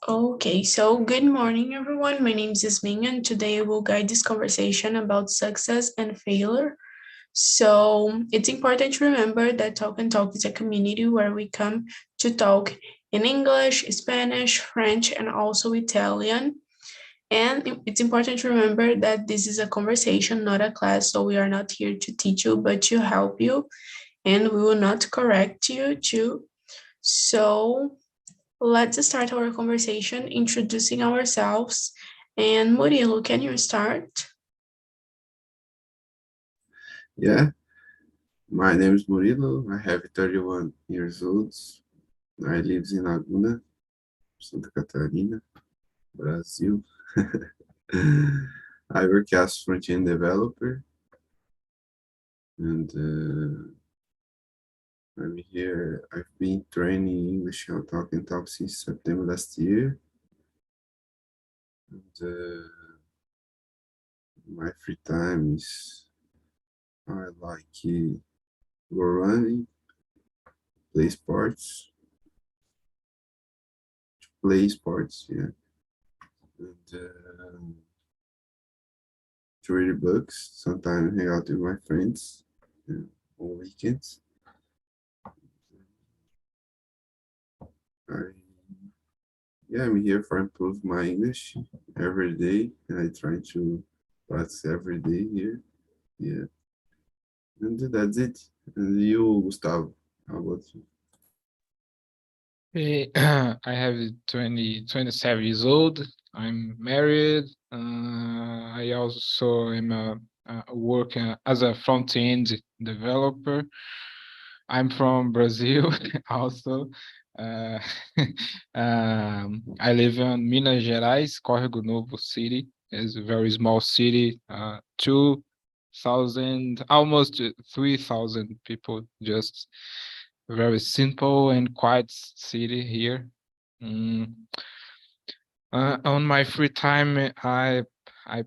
Okay, so good morning, everyone. My name is Yasmin, and today I will guide this conversation about success and failure. So it's important to remember that Talk and Talk is a community where we come to talk in English, Spanish, French, and also Italian. And it's important to remember that this is a conversation, not a class. So we are not here to teach you, but to help you, and we will not correct you too. So let's start our conversation introducing ourselves. And Murilo, can you start? Yeah, my name is Murilo. I have 31 years old. I live in Laguna, Santa Catarina, Brazil. I work as front-end developer, and I'm here. I've been training English on Talk and Talk since September last year. And my free time is I like go running, play sports, yeah, and to read books, sometimes hang out with my friends on weekends. I, yeah, I'm here for improve my English every day, and I try to practice every day here. Yeah, and that's it. And you, Gustavo, how about you? Hey, I have 27 years old. I'm married. I also am working as a front-end developer. I'm from Brazil also. Uh, I live in Minas Gerais, Córrego Novo city. It's a very small city, 2,000, almost 3,000 people, just very simple and quiet city here. Mm. On my free time, I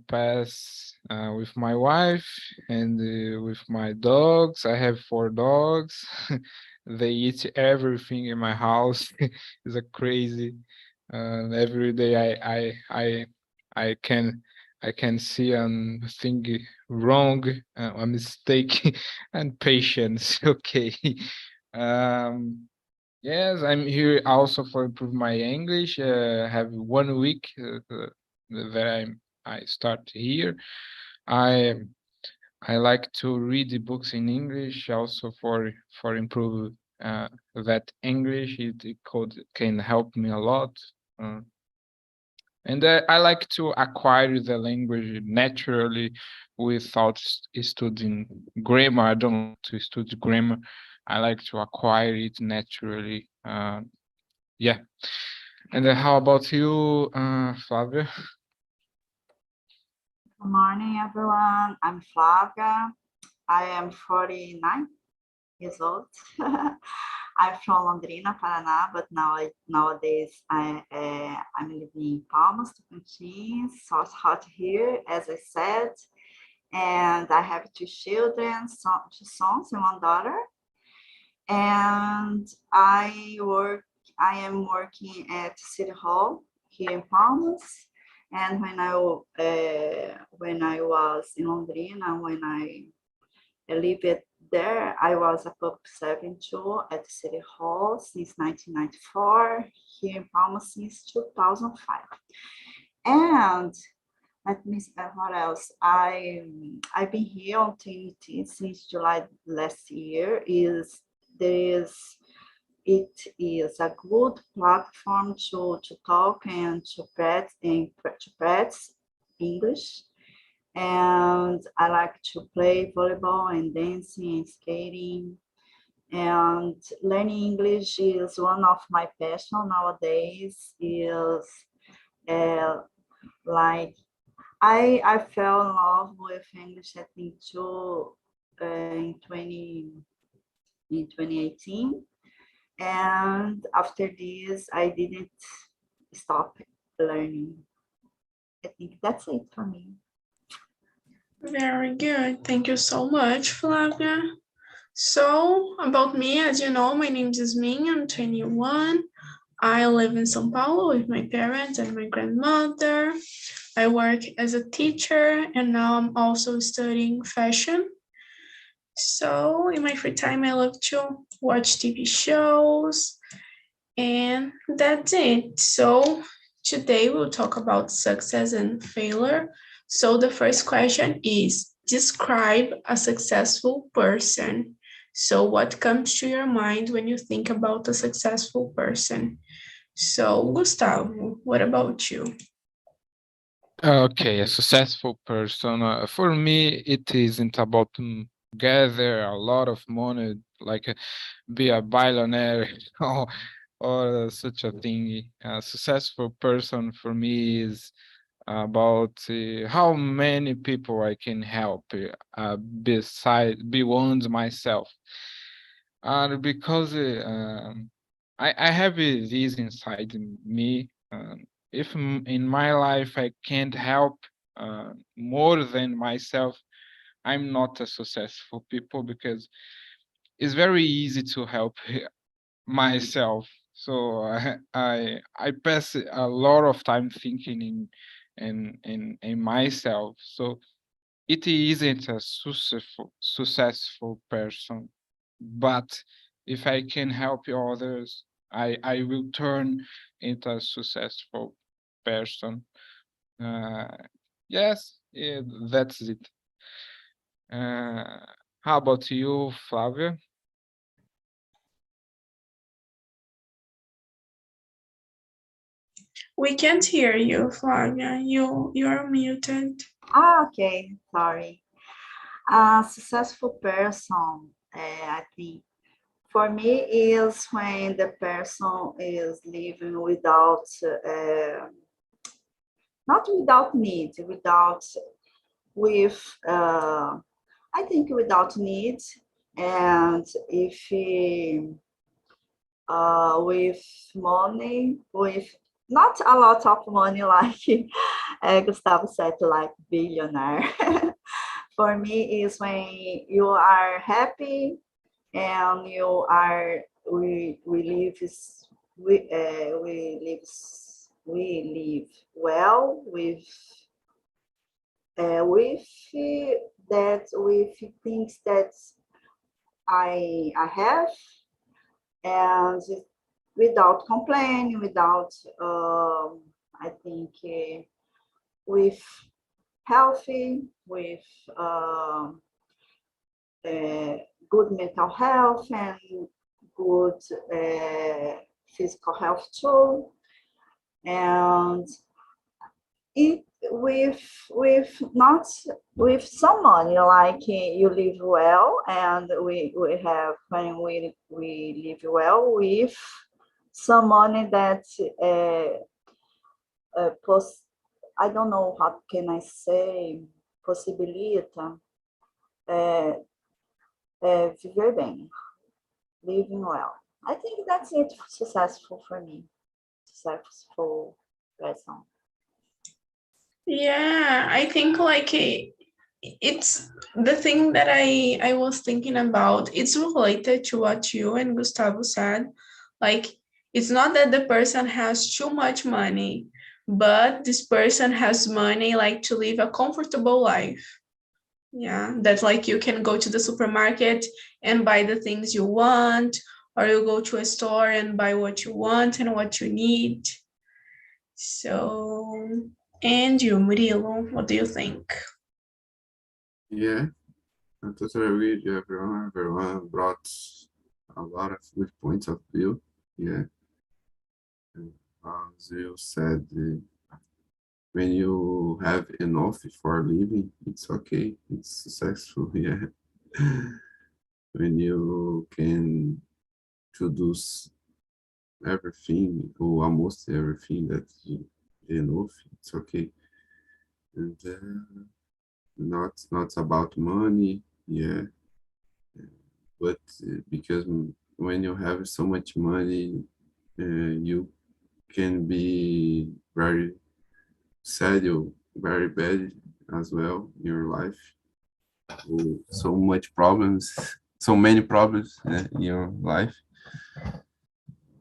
pass with my wife and with my dogs. I have 4 dogs. They eat everything in my house. It's a crazy. Every day I can see a thing wrong, a mistake, and patience. Okay. Um, Yes, I'm here also for improve my English. Have 1 week that I start here. I I like to read the books in English also for improve that English. It can help me a lot. Uh, and I like to acquire the language naturally without studying grammar. I don't like to study grammar. I like to acquire it naturally. Yeah. And how about you, Flavia? Good morning, everyone. I'm Flávia. I am 49 years old. I'm from Londrina, Paraná, but nowadays I'm living in Palmas, Tocantins. So it's hot here, as I said. And I have 2 children, 2 sons and 1 daughter. And I am working at City Hall here in Palmas. And when I was in Londrina, when I lived there, I was a public servant too at City Hall since 1994, here in Palmas since 2005. And let me see what else. I've been here on TNT since July last year. It is a good platform to talk and to practice English. And I like to play volleyball and dancing and skating. And learning English is one of my passion nowadays. Is like I fell in love with English I think too in 2018. And after this, I didn't stop learning. I think that's it for me. Very good. Thank you so much, Flavia. So, about me, as you know, my name is Yasmin. I'm 21. I live in São Paulo with my parents and my grandmother. I work as a teacher and now I'm also studying fashion. So in my free time, I love to watch TV shows and that's it. So today we'll talk about success and failure. So the first question is describe a successful person. So what comes to your mind when you think about a successful person? So Gustavo, what about you? Okay, a successful person. For me, it isn't about gather a lot of money, like be a billionaire or such a thing. A successful person for me is about how many people I can help beyond myself. And because I have this inside me. If in my life I can't help more than myself, I'm not a successful people because it's very easy to help myself. So I pass a lot of time thinking in myself. So it isn't a successful person, but if I can help others, I will turn into a successful person. Uh, yes, yeah, that's it. Uh, how about you, Flavia? We can't hear you, Flavia. You're muted. Okay, sorry. A successful person, I think, for me is when the person is living without, not without need, without, with, I think without need, and if he, with money, with not a lot of money like Gustavo said, like billionaire. For me is when you are happy and you are we live we live well with that, with things that I have, and without complaining, without I think with healthy, with good mental health and good physical health too, and it with not with some money, like you live well, and we have, when we live well with some money that I don't know how can I say, possibilita viver bem, living well. I think that's it, successful for me, successful person. Yeah, I think like it's the thing that I was thinking about. It's related to what you and Gustavo said. Like it's not that the person has too much money, but this person has money like to live a comfortable life. Yeah, that like you can go to the supermarket and buy the things you want, or you go to a store and buy what you want and what you need. So, and you, Murilo, what do you think? Yeah, I totally agree with you, everyone. Everyone brought a lot of good points of view. Yeah, and as you said, when you have enough for a living, it's okay. It's successful. Yeah, when you can produce everything or almost everything that you enough, it's okay. And not about money. Yeah, but because when you have so much money, you can be very sad or very bad as well in your life. So much problems, so many problems in your life.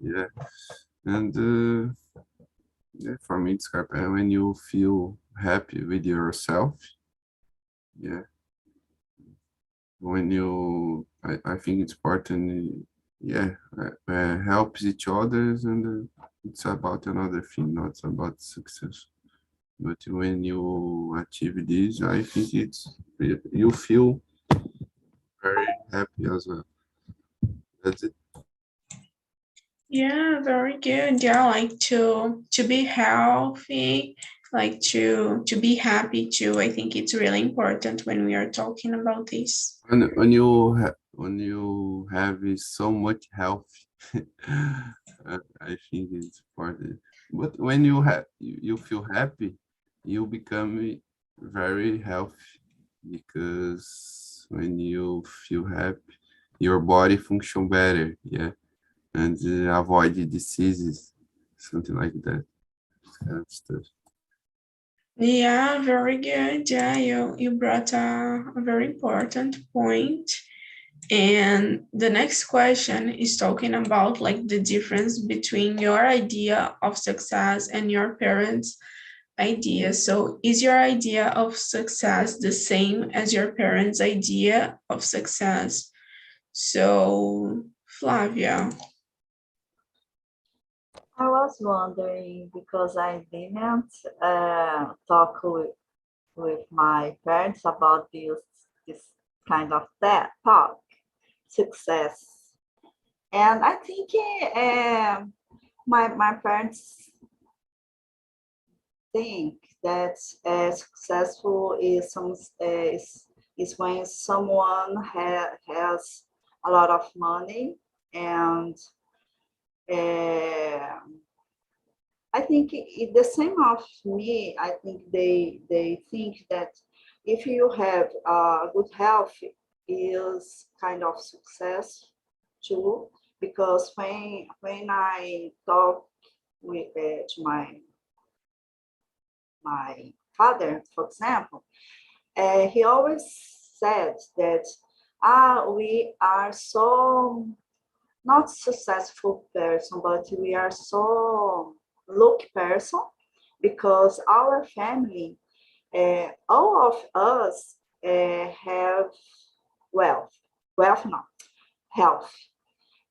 Yeah, And yeah, for me, it's happy when you feel happy with yourself. Yeah, when you, I think it's important. Yeah, helps each others, and it's about another thing, not about success. But when you achieve this, I think you feel very happy as well. That's it. Yeah, very good. Yeah, like to be healthy, like to be happy too. I think it's really important when we are talking about this. When you have so much health, I think it's important. But when you feel happy, you become very healthy because when you feel happy, your body function better, yeah, and avoid diseases, something like that. Kind of stuff. Yeah, very good. Yeah, you brought a very important point. And the next question is talking about like the difference between your idea of success and your parents' idea. So, is your idea of success the same as your parents' idea of success? So, Flavia. I was wondering because I didn't talk with my parents about this kind of that talk, success. And I think my parents think that successful is is when someone has a lot of money, and uh, I think the same of me. I think they think that if you have good health is kind of success too, because when I talk with to my father, for example, he always said that we are so not successful person, but we are so lucky person because our family, all of us have wealth, wealth not health,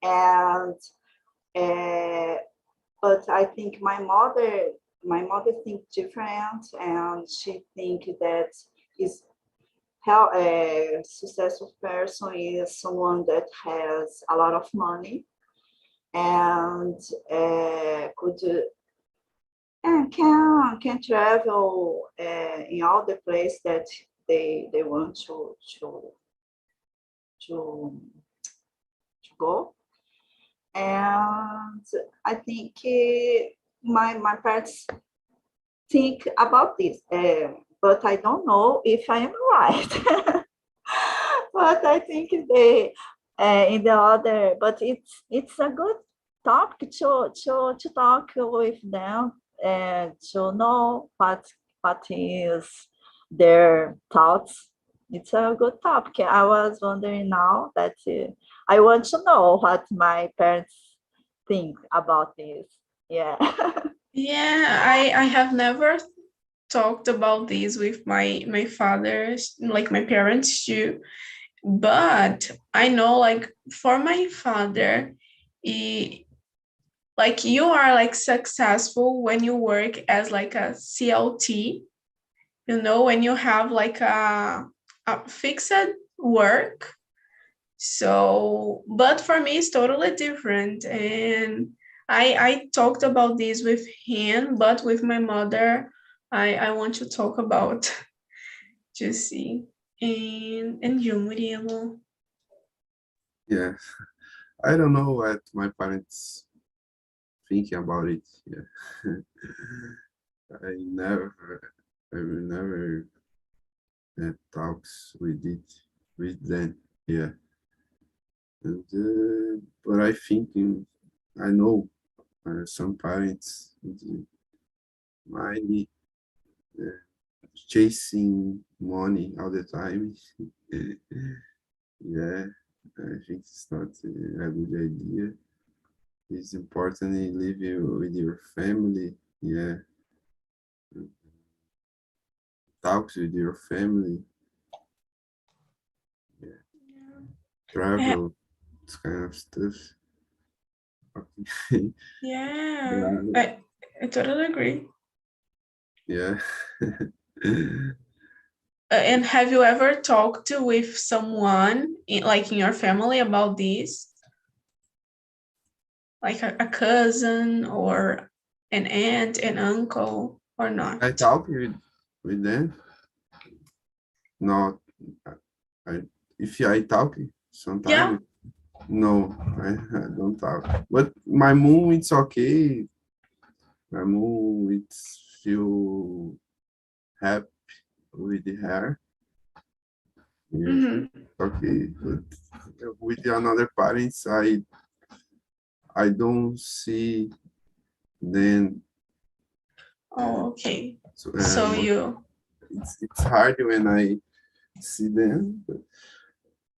and uh, but I think my mother think different, and she think that is how a successful person is someone that has a lot of money and could and can travel in all the place that they want to to go. And I think my parents think about this, but I don't know if I am right. But I think they in the other, but it's a good topic to talk with them and to know what is their thoughts. It's a good topic. I was wondering now that I want to know what my parents think about this. Yeah. Yeah, I have never talked about this with my fathers, like my parents too. But I know, like for my father, he, like you are like successful when you work as like a CLT, when you have like a fixed work. So, but for me, it's totally different. And I talked about this with him, but with my mother, I want to talk about to see. And you, Murilo. Yeah, I don't know what my parents thinking about it. Yeah, I never talks with them. Yeah, and but I think I know some parents might uh, chasing money all the time. Yeah, I think it's not a good idea. it's important to live with your family. Yeah, talk with your family. Yeah, Eh, travel, this kind of stuff. Yeah, Yeah. I totally agree. Yeah. And have you ever talked with someone like in your family about this, like a cousin or an aunt, an uncle, or not? I talk with them. No, I if I talk Yeah. sometimes, no, I don't talk. But my mom, it's okay. My mom, it's feel happy with her. Yeah, Mm-hmm. okay. But with the another parents, I don't see them. Oh, okay. So, So you, it's hard when I see them. But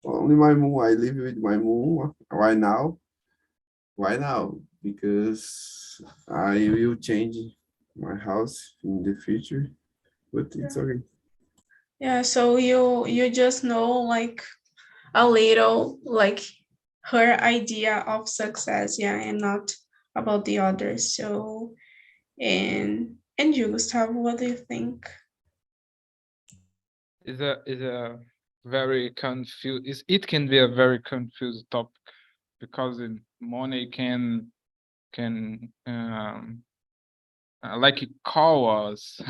only my mom. I live with my mom right now. Why now? Because I will change my house in the future, but it's okay. yeah, so you just know like a little like her idea of success, yeah, and not about the others. So and you, Gustavo, what do you think? Is a very confused. It can be a very confused topic because money can like call us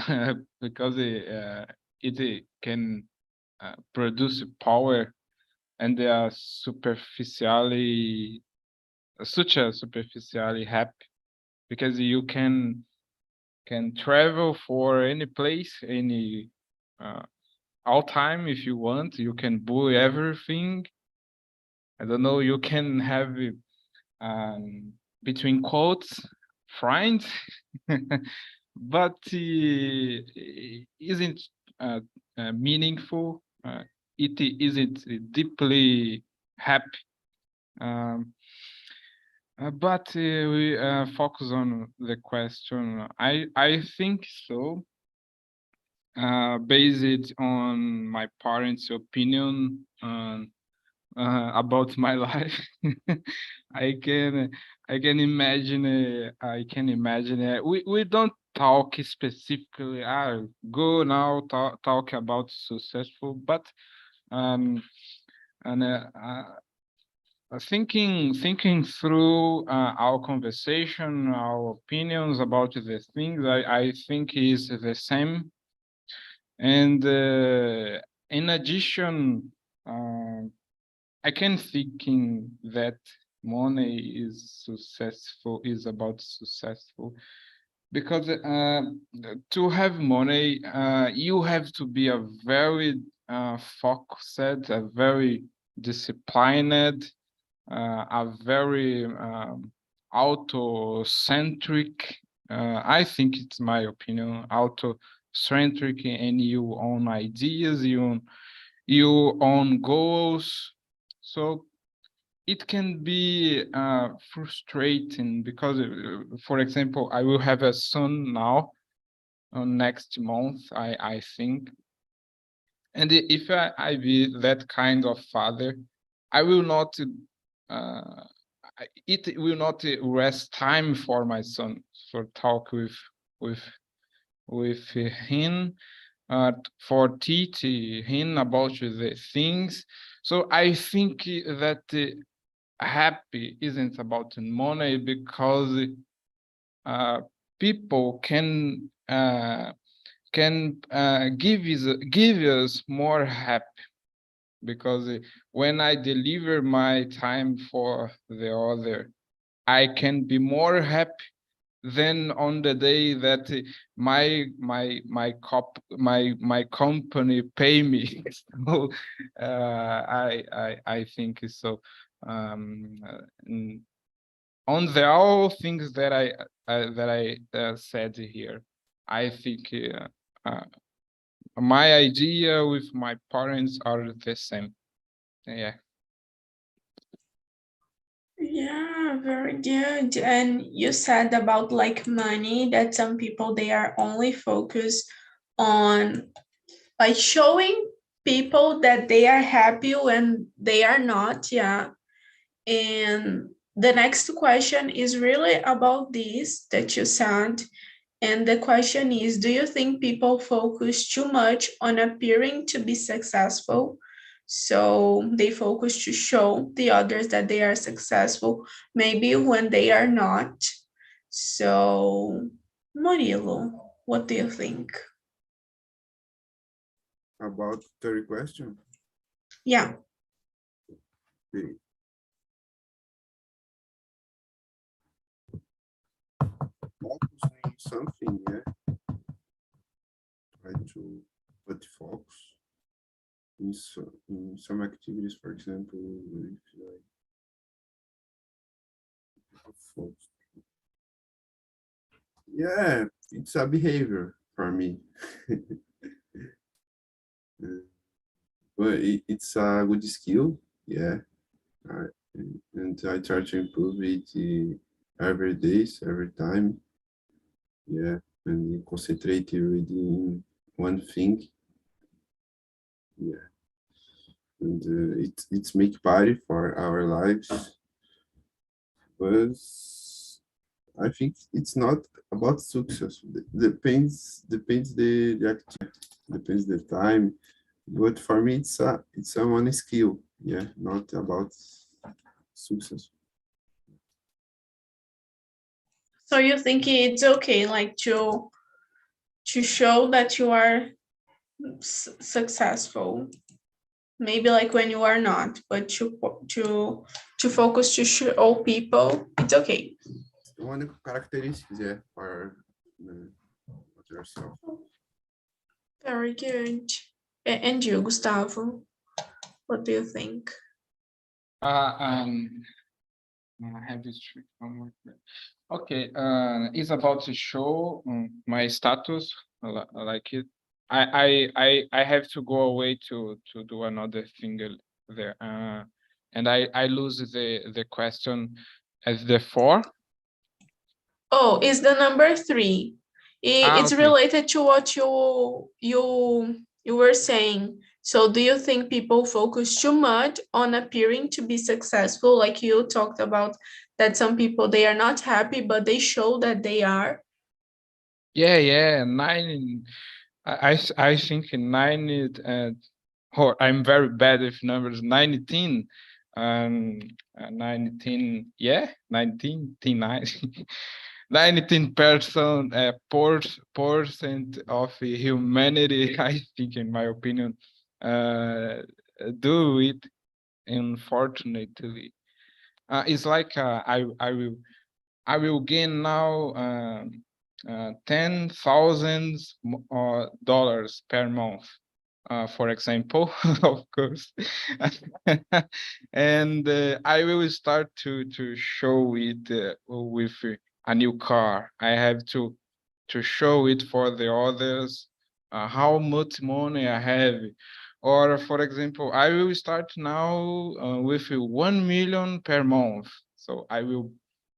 because it can produce power and they are superficially such a superficially happy because you can travel for any place any uh, all time if you want. You can buy everything. I don't know, you can have um between quotes friends but isn't meaningful. It isn't deeply happy. Um, but we focus on the question. I think so. Based on my parents' opinion about my life, I can I can imagine. We don't talk specifically. I go now talk about successful, but um and thinking through our conversation, our opinions about the things, I think is the same. And in addition, I can thinking that money is about successful because to have money, you have to be a very focused, a very disciplined, are very auto-centric. I think it's my opinion, auto-centric in your own ideas, your own goals. So it can be frustrating because, for example, I will have a son now next month, I think. And if I be that kind of father, I will not uh, it will not rest time for my son for talk with with him, for teach him about the things. So I think that happy isn't about money because uh, people can give us more happy because when I deliver my time for the other, I can be more happy than on the day that my company pay me. So I think so. And on the all things that I said here, I think my idea with my parents are the same. Yeah. Yeah, Yeah, very good. And you said about like money that some people they are only focused on like showing people that they are happy when they are not, yeah. And the next question is really about this that you said. And the question is, do you think people focus too much on appearing to be successful? So they focus to show the others that they are successful, maybe when they are not. So, Murilo, what do you think? About third question. Yeah. Okay. Focus on something, yeah. Try to put focus in some activities, for example, if like focus. Yeah, it's a behavior for me. But it's a good skill, yeah. And I try to improve it every day, every time. Yeah, and concentrate really in one thing. Yeah, and it's make party for our lives, but I think it's not about success. Depends the activity, depends the time. But for me, it's a one skill. Yeah, not about success. So you think it's okay, like to show that you are successful, maybe like when you are not, but to focus to show people it's okay. One characteristics, yeah, for yourself. Very good. And you, Gustavo, what do you think? I have this trick homework. Okay, it's about to show my status. I like it. I have to go away to do another thing there. And I lose the question as the four. Oh, it's the number 3. It's Okay. related to what you were saying. So do you think people focus too much on appearing to be successful, like you talked about, that some people they are not happy but they show that they are? Yeah. I think 9 or I'm very bad with numbers. 19, 19, yeah, 19, 19% percent of humanity, I think, in my opinion, do it. Unfortunately, it's like I will gain now $10,000 per month, for example, of course, and I will start to show it with a new car. I have to show it for the others how much money I have. Or, for example, I will start now with 1 million per month. So I will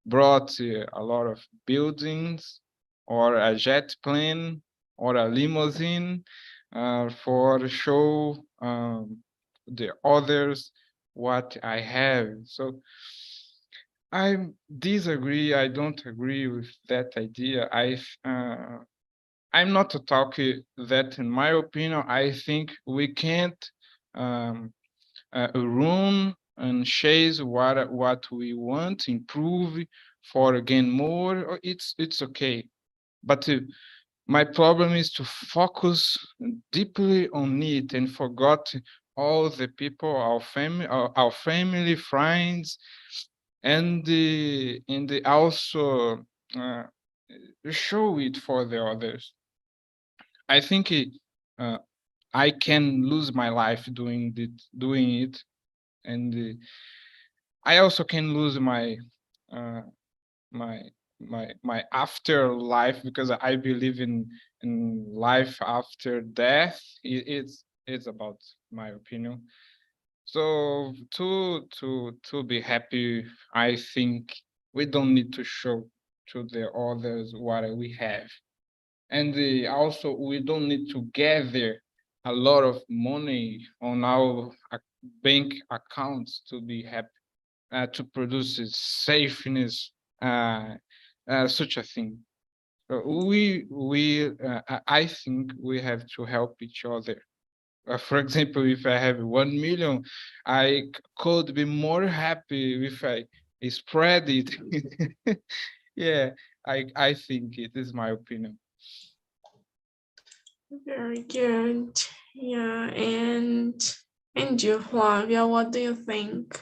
brought a lot of buildings or a jet plane or a limousine for show the others what I have. So I disagree. I don't agree with that idea. I'm not to talk that, in my opinion, I think we can't run and chase what we want, improve for again more. It's okay, but my problem is to focus deeply on it and forgot all the people, our family, friends, and the also show it for the others. I think I can lose my life doing it, and I also can lose uh, my my afterlife, because I believe in life after death. It's about my opinion. So to be happy, I think we don't need to show to the others what we have. And also, we don't need to gather a lot of money on our bank accounts to be happy, to produce safeness, such a thing. I think we have to help each other. For example, if I have 1 million, I could be more happy if I spread it. Yeah, I think it is my opinion. Very good. Yeah, and you, Flavia, what do you think?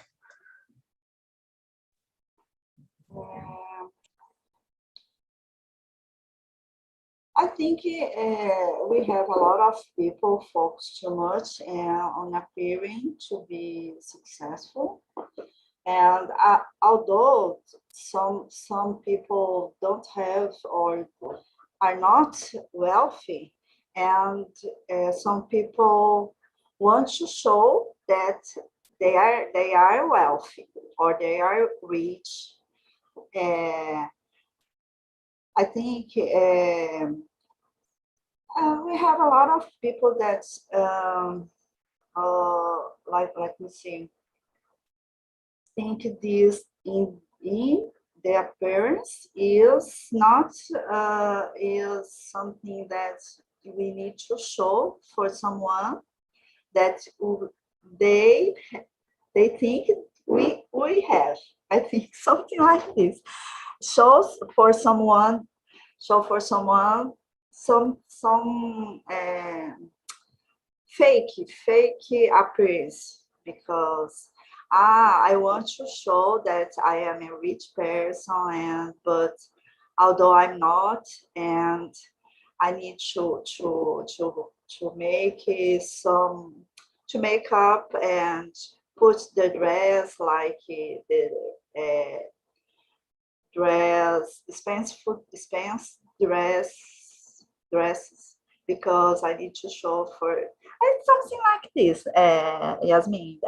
I think we have a lot of people focus too much on appearing to be successful. And although some people don't have or are not wealthy, and some people want to show that they are wealthy or they are rich. I think we have a lot of people that let me see, think this in the appearance is not is something that we need to show for someone that they think we have. I think something like this. Show for someone some fake appearance, because I want to show that I am a rich person, but although I'm not, and I need to make to make up and put the dress like the expensive dresses, because I need to show for something like this, Yasmin.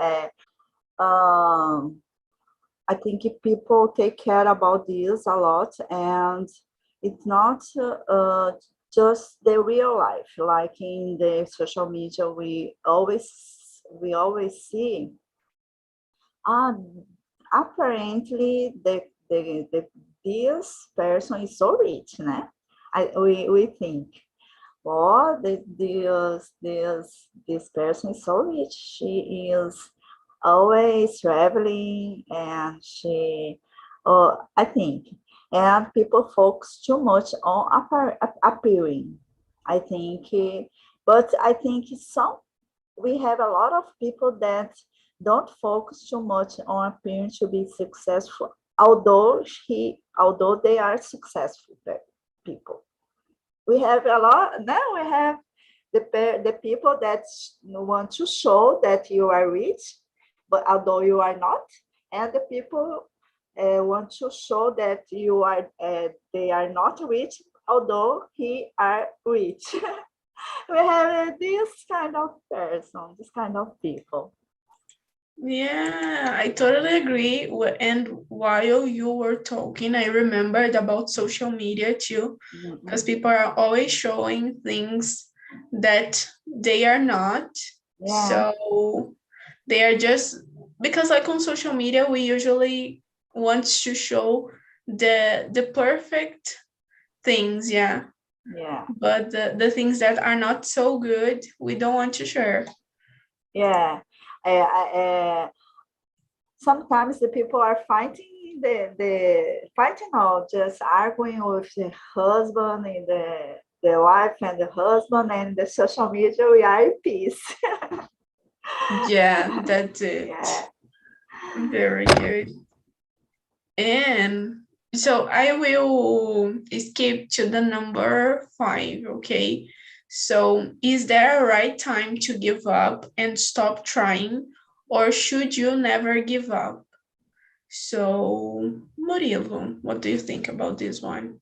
I think people take care about this a lot, and it's not just the real life. Like in the social media, we always see. Apparently, this person is so rich, né? We think, oh, this person is so rich. She is always traveling, and she, I think, and people focus too much on appearing. I think, but I think we have a lot of people that don't focus too much on appearing to be successful, although they are successful people. We have a lot. Now we have the people that want to show that you are rich, but although you are not, and the people want to show that you are they are not rich, although he are rich. We have this kind of person, this kind of people. Yeah, I totally agree. And while you were talking, I remembered about social media too, because people are always showing things that they are not. Yeah. So they are just, because like on social media, we usually want to show the perfect things, yeah. Yeah. But the things that are not so good, we don't want to share. Yeah. Sometimes the people are fighting fighting or just arguing with the husband and the wife and the husband, and the social media, we are in peace. Yeah, that's it. Yeah. Very good. And so I will skip to the number 5, okay? So is there a right time to give up and stop trying, or should you never give up? So Murilo, what do you think about this one?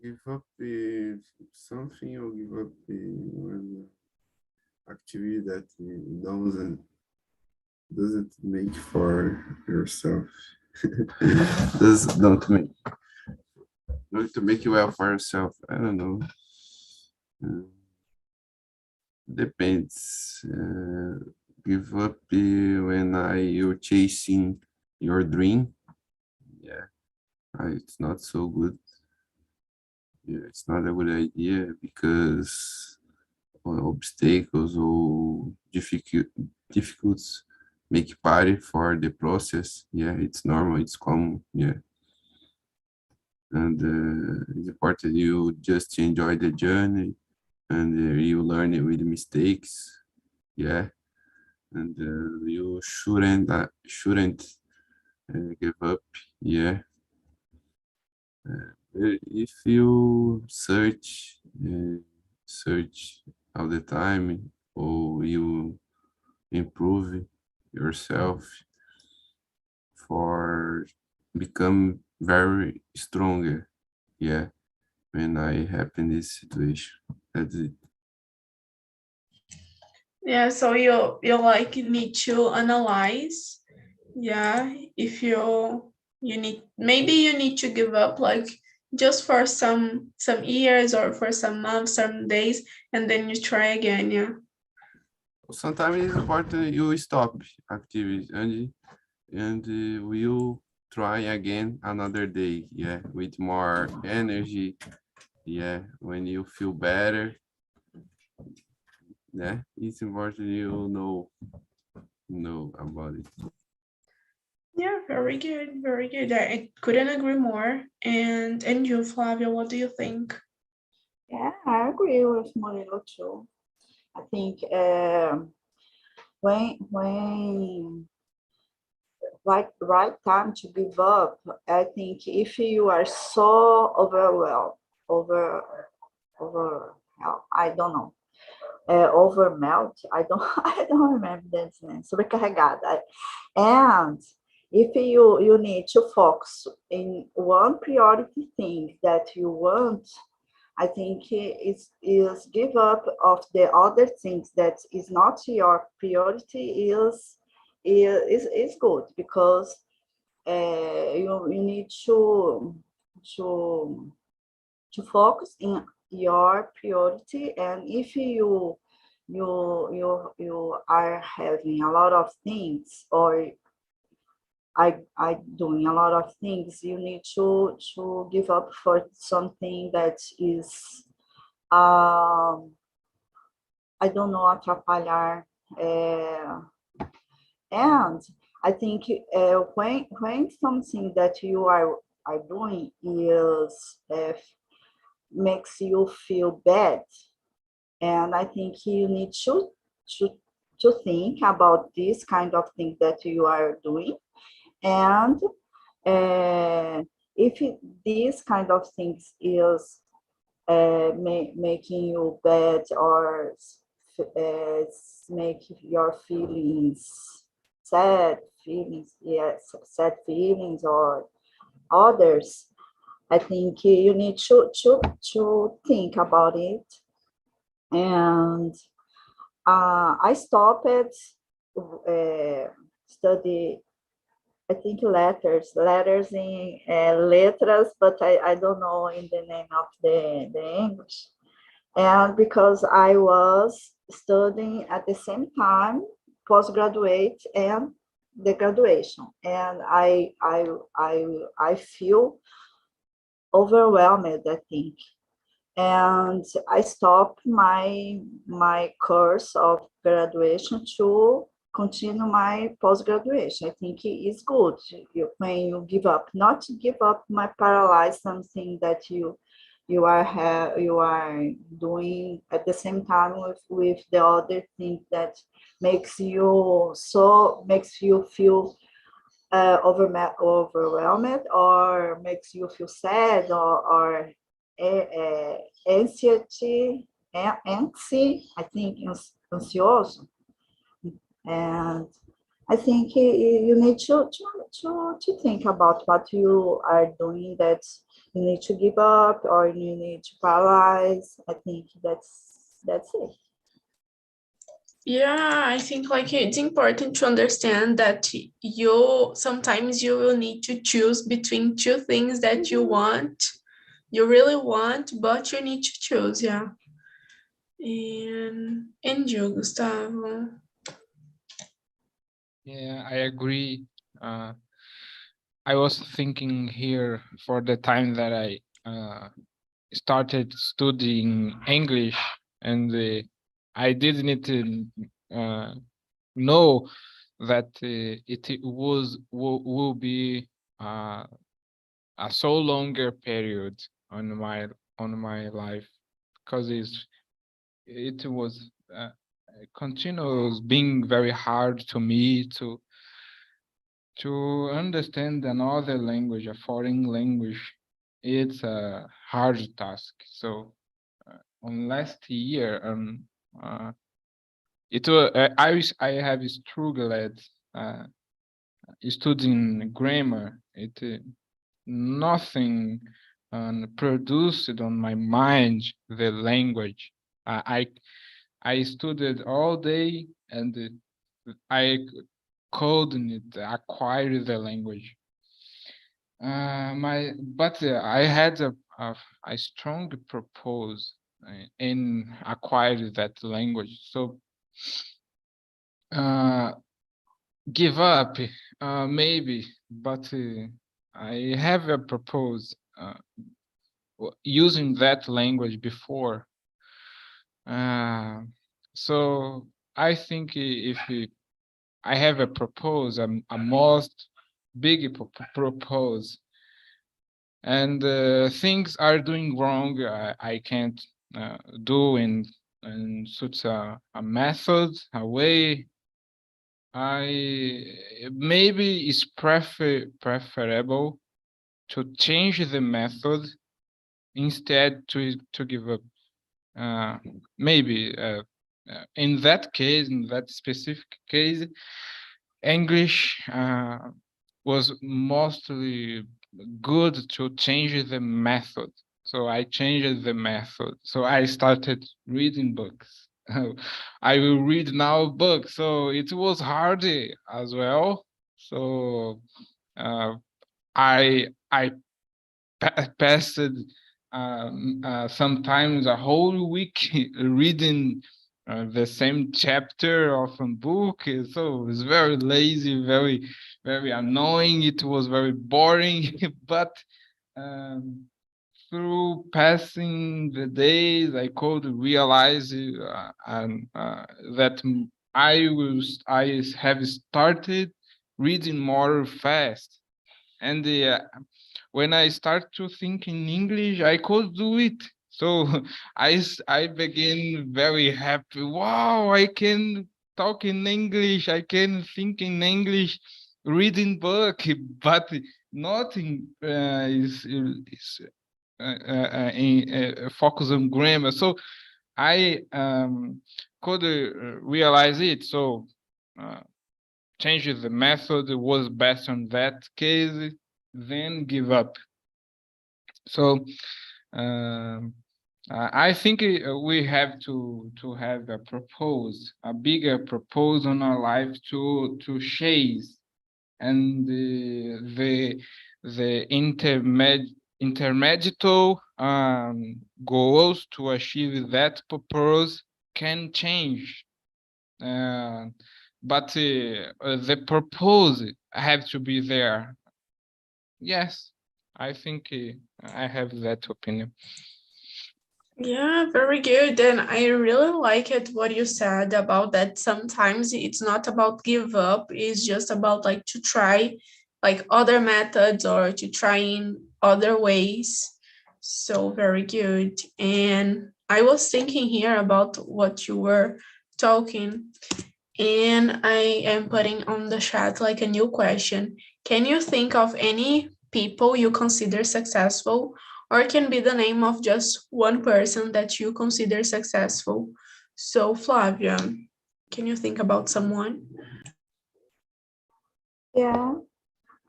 Give up something or give up one activity that doesn't does it make for yourself? Does not to make you well for yourself? I don't know. Depends. Give up when you're chasing your dream. Yeah, it's not so good. Yeah, it's not a good idea because obstacles or difficulties make part for the process. Yeah, it's normal, it's common. Yeah, and it's important you just enjoy the journey and you learn it with mistakes. Yeah, and you shouldn't give up. Yeah, if you search all the time or you improve yourself for become very stronger. Yeah, when I happen this situation. That's it. Yeah, so you like need to analyze. Yeah, if you need, maybe you need to give up like just for some years or for some months, some days, and then you try again. Yeah. Sometimes it's important you stop activities and we'll try again another day. Yeah, with more energy. Yeah, when you feel better. Yeah, it's important you know about it. Yeah, very good, very good. I couldn't agree more. And you, Flavia, what do you think? Yeah, I agree with Murilo too. I think when like right time to give up, I think if you are so overwhelmed, over I don't know, overmelt, I don't I don't remember that name, sobrecarregada. And if you need to focus in one priority thing that you want, I think is give up of the other things that is not your priority is good because you need to to focus in your priority. And if you are having a lot of things, or I doing a lot of things, you need to give up for something that is I don't know, atrapalhar. And I think when something that you are doing is makes you feel bad, and I think you need to to think about this kind of thing that you are doing. And if this kind of things is making you bad, or uh, make your feelings sad feelings, yes, sad feelings, or others, I think you need to think about it. And I stopped study, I think letters in letras, but I don't know in the name of the English. And because I was studying at the same time postgraduate and the graduation, and I feel overwhelmed, I think. And I stopped my course of graduation to continue my post-graduation. I think it is good when you give up, not to give up, my paralyze something that you are doing at the same time with the other thing that makes you feel overwhelmed, or makes you feel sad, or anxiety, I think, ansioso. And I think you need to think about what you are doing, that you need to give up or you need to paralyze. I think that's it. Yeah, I think like it's important to understand that you sometimes you will need to choose between two things that you want, you really want, but you need to choose, yeah. And you, Gustavo. Yeah, I agree. Uh, I was thinking here for the time that I started studying English, and I didn't know that it will be uh, a so longer period on my life, because it was continuous being very hard to me to understand another language, a foreign language. It's a hard task. So on last year, it was I have struggled uh, studying grammar. It nothing produced on my mind the language. I studied all day, and I couldn't acquire the language. I had a strong propose in acquire that language. So uh, give up, maybe, but I have a propose using that language before. So I think if I have a propose, a most big propose, and things are doing wrong, I can't do in such a method, a way. I maybe it's preferable to change the method instead to give up. Maybe in that case, in that specific case, English was mostly good to change the method. So I changed the method. So I started reading books. I will read now books. So it was hard as well. So I passed sometimes a whole week reading the same chapter of a book. So it was very lazy, very annoying. It was very boring, but um, through passing the days, I could realize that I have started reading more fast, and when I start to think in English, I could do it. So I begin very happy. Wow, I can talk in English. I can think in English, reading book, but nothing is focus on grammar. So I could realize it. So change the method was best on that case, then give up. So I think we have to have a bigger propose on our life to chase, and the intermediate goals to achieve that purpose can change, but the purpose have to be there. Yes, I think I have that opinion. Yeah, very good. And I really like it what you said about that sometimes it's not about give up, it's just about like to try like other methods or to try in other ways. So very good. And I was thinking here about what you were talking, and I am putting on the chat like a new question. Can you think of any people you consider successful, or it can be the name of just one person that you consider successful? So, Flavia, can you think about someone? Yeah,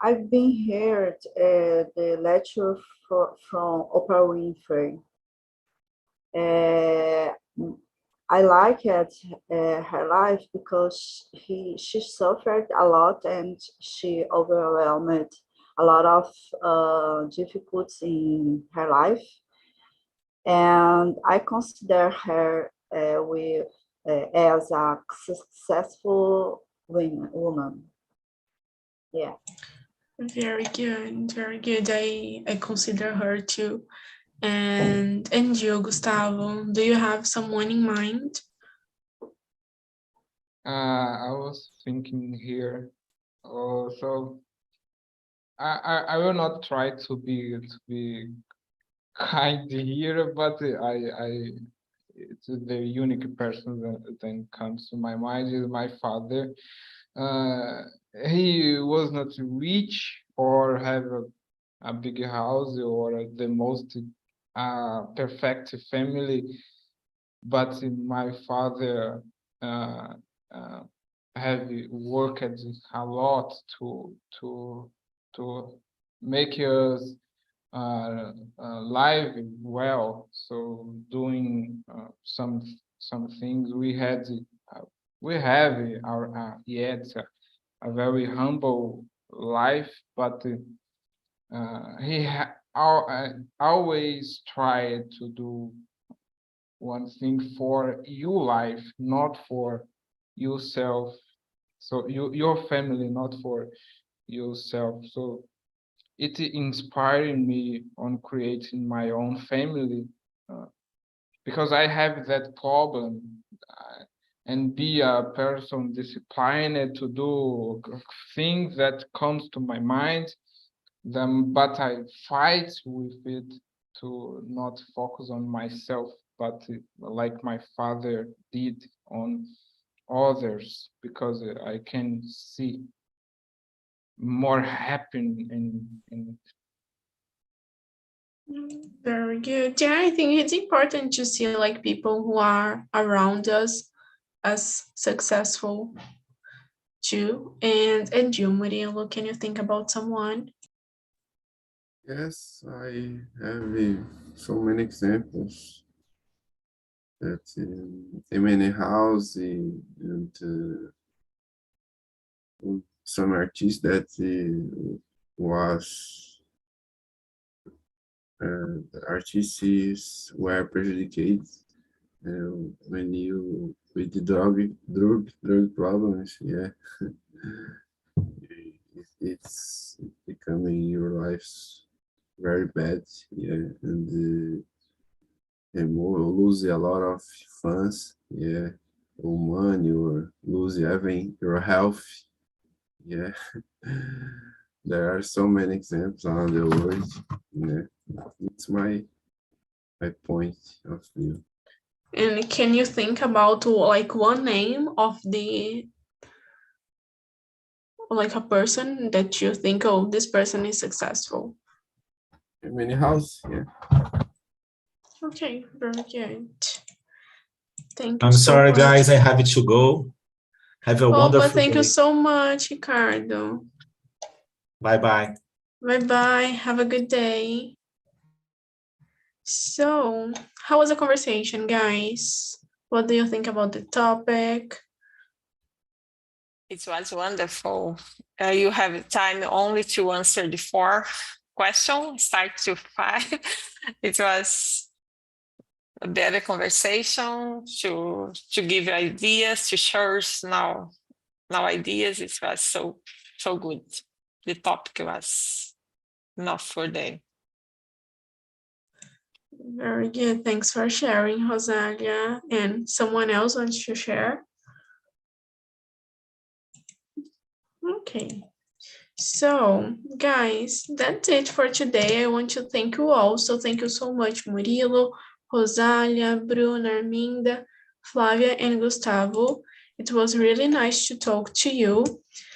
I've been heard the lecture from Oprah Winfrey. I liked her life because she suffered a lot and she overwhelmed a lot of difficulties in her life. And I consider her as a successful woman. Yeah. Very good, very good. I consider her too. And you, Gustavo, do you have someone in mind? I was thinking here. Oh, so I will not try to be kind here, but it's the unique person that then comes to my mind is my father. He was not rich or have a big house or the most perfect family, but my father have worked a lot to make us live well. So doing some things we have our yet a very humble life, but always try to do one thing for your life, not for yourself. So your family, not for yourself. So it inspired me on creating my own family because I have that problem and be a person disciplined to do things that comes to my mind. But I fight with it to not focus on myself, but like my father did on others, because I can see more happy in Very good. Yeah, I think it's important to see like people who are around us as successful too. And you, Murilo, can you think about someone? Yes, I have so many examples that in many houses and some artists that was artists were prejudiced when you with the drug problems. Yeah, it's becoming your life's very bad. Yeah, and more lose a lot of fans. Yeah, or money, or lose even your health. Yeah, there are so many examples around the world. Yeah, it's my point of view. And can you think about like one name of the like a person that you think, oh, this person is successful? In many houses, yeah. Okay, very good. Thank you I'm so sorry, much. guys, I have to go. Have a Oh, but wonderful thank you day. so much, Ricardo. Bye-bye. Bye-bye. Have a good day. So, how was the conversation, guys? What do you think about the topic? It was wonderful. You have time only to answer the 4 questions, start to 5. It was a better conversation to give ideas, to share now ideas. It was so good. The topic was enough for them. Very good. Thanks for sharing, Rosalia. And someone else wants to share? Okay. So, guys, that's it for today. I want to thank you all. So thank you so much, Murilo, Rosalia, Bruna, Arminda, Flavia, and Gustavo. It was really nice to talk to you.